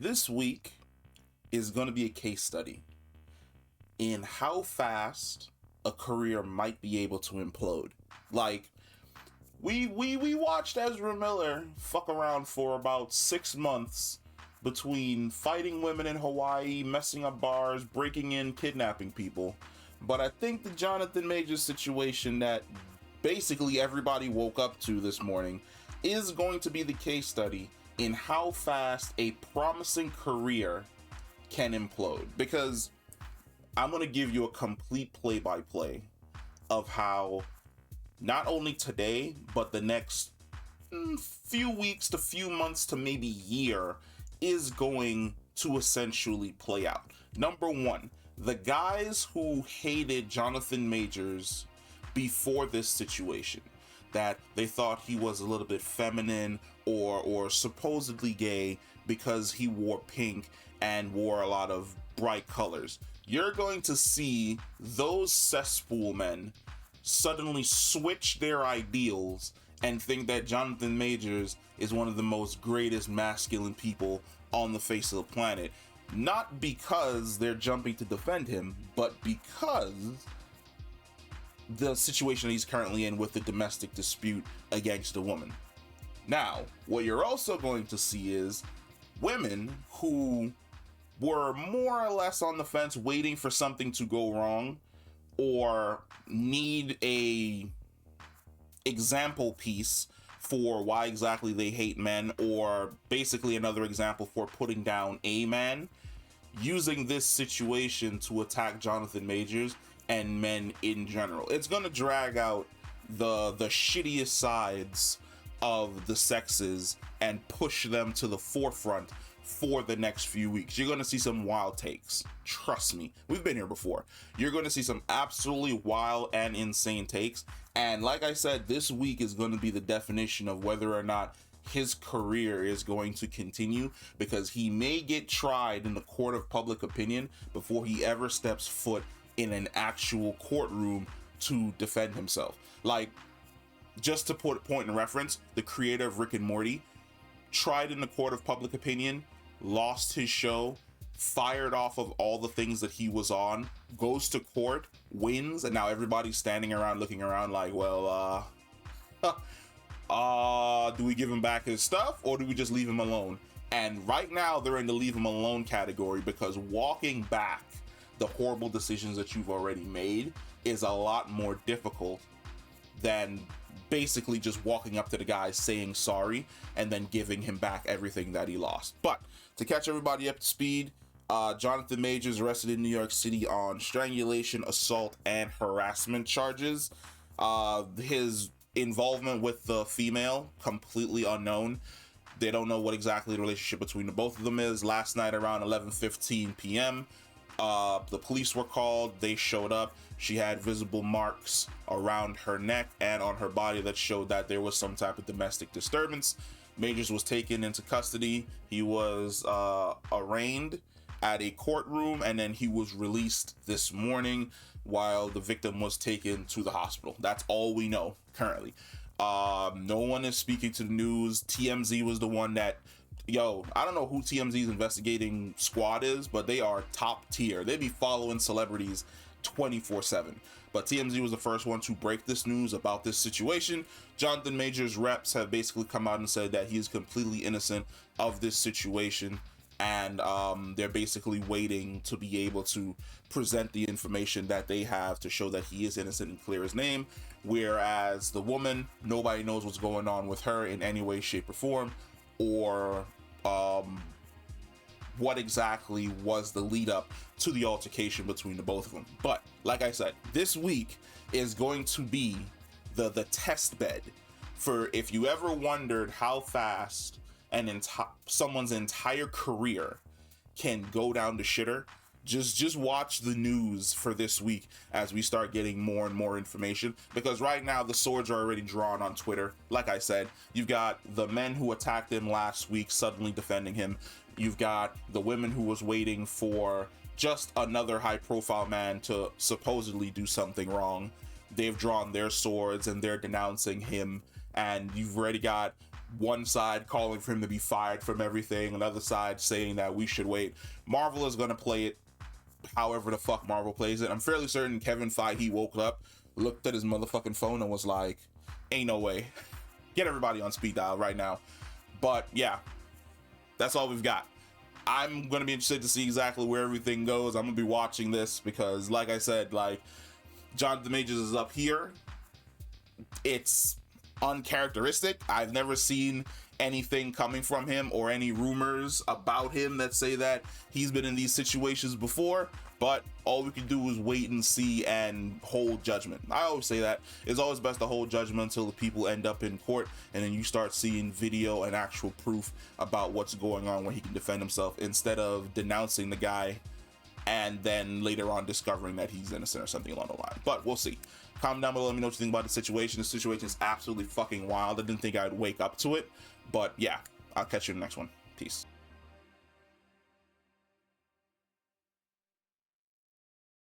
This week is going to be a case study in how fast a career might be able to implode. Like, we watched Ezra Miller fuck around for about 6 months between fighting women in Hawaii, messing up bars, breaking in, kidnapping people. But I think the Johnathan Majors situation that basically everybody woke up to this morning is going to be the case study in how fast a promising career can implode. Because I'm going to give you a complete play-by-play of how not only today, but the next few weeks to few months to maybe year is going to essentially play out. Number one, the guys who hated Johnathan Majors before this situation, that they thought he was a little bit feminine or supposedly gay because he wore pink and wore a lot of bright colors. You're going to see those cesspool men suddenly switch their ideals and think that Johnathan Majors is one of the most greatest masculine people on the face of the planet. Not because they're jumping to defend him, but because the situation he's currently in with the domestic dispute against a woman. Now, what you're also going to see is women who were more or less on the fence waiting for something to go wrong or need a example piece for why exactly they hate men, or basically another example for putting down a man, using this situation to attack Johnathan Majors and men in general. It's going to drag out the shittiest sides of the sexes and push them to the forefront for the next few weeks. You're going to see some wild takes. Trust me, we've been here before. You're going to see some absolutely wild and insane takes. And like I said, this week is going to be the definition of whether or not his career is going to continue, because he may get tried in the court of public opinion before he ever steps foot in an actual courtroom to defend himself. Like, just to put a point in reference, the creator of Rick and Morty tried in the court of public opinion, lost his show, fired off of all the things that he was on, goes to court, wins, and now everybody's standing around looking around like, well, do we give him back his stuff or do we just leave him alone? And right now they're in the leave him alone category, because walking back the horrible decisions that you've already made is a lot more difficult than basically just walking up to the guy saying sorry and then giving him back everything that he lost. But to catch everybody up to speed, Johnathan Majors arrested in New York City on strangulation, assault, and harassment charges. His involvement with the female, completely unknown. They don't know what exactly the relationship between the both of them is. Last night around 11:15 p.m., the police were called. They showed up. She had visible marks around her neck and on her body that showed that there was some type of domestic disturbance. Majors was taken into custody. He was arraigned at a courtroom, and then he was released this morning while the victim was taken to the hospital. That's all we know currently. No one is speaking to the news. TMZ was the one that, I don't know who TMZ's investigating squad is, but they are top tier. They be following celebrities 24/7. But TMZ was the first one to break this news about this situation. Johnathan Majors' reps have basically come out and said that he is completely innocent of this situation, and they're basically waiting to be able to present the information that they have to show that he is innocent and clear his name. Whereas the woman, nobody knows what's going on with her in any way, shape, or form, or what exactly was the lead up to the altercation between the both of them. But like I said, this week is going to be the test bed for, if you ever wondered how fast someone's entire career can go down the shitter, just watch the news for this week as we start getting more and more information, because right now the swords are already drawn on Twitter. Like I said, you've got the men who attacked him last week suddenly defending him. You've got the women who was waiting for just another high profile man to supposedly do something wrong. They've drawn their swords and they're denouncing him. And you've already got one side calling for him to be fired from everything, another side saying that we should wait. Marvel is going to play it however the fuck Marvel plays it. I'm fairly certain Kevin Feige woke up, looked at his motherfucking phone, and was like, ain't no way. Get everybody on speed dial right now. But yeah, that's all we've got. I'm going to be interested to see exactly where everything goes. I'm going to be watching this because, like I said, like, Johnathan Majors is up here. It's uncharacteristic. I've never seen anything coming from him or any rumors about him that say that he's been in these situations before, but all we can do is wait and see and hold judgment. I always say that it's always best to hold judgment until the people end up in court, and then you start seeing video and actual proof about what's going on when he can defend himself, instead of denouncing the guy and then later on discovering that he's innocent or something along the line. But we'll see. Comment down below, let me know what you think about the situation. The situation is absolutely fucking wild. I didn't think I'd wake up to it, but yeah, I'll catch you in the next one. Peace.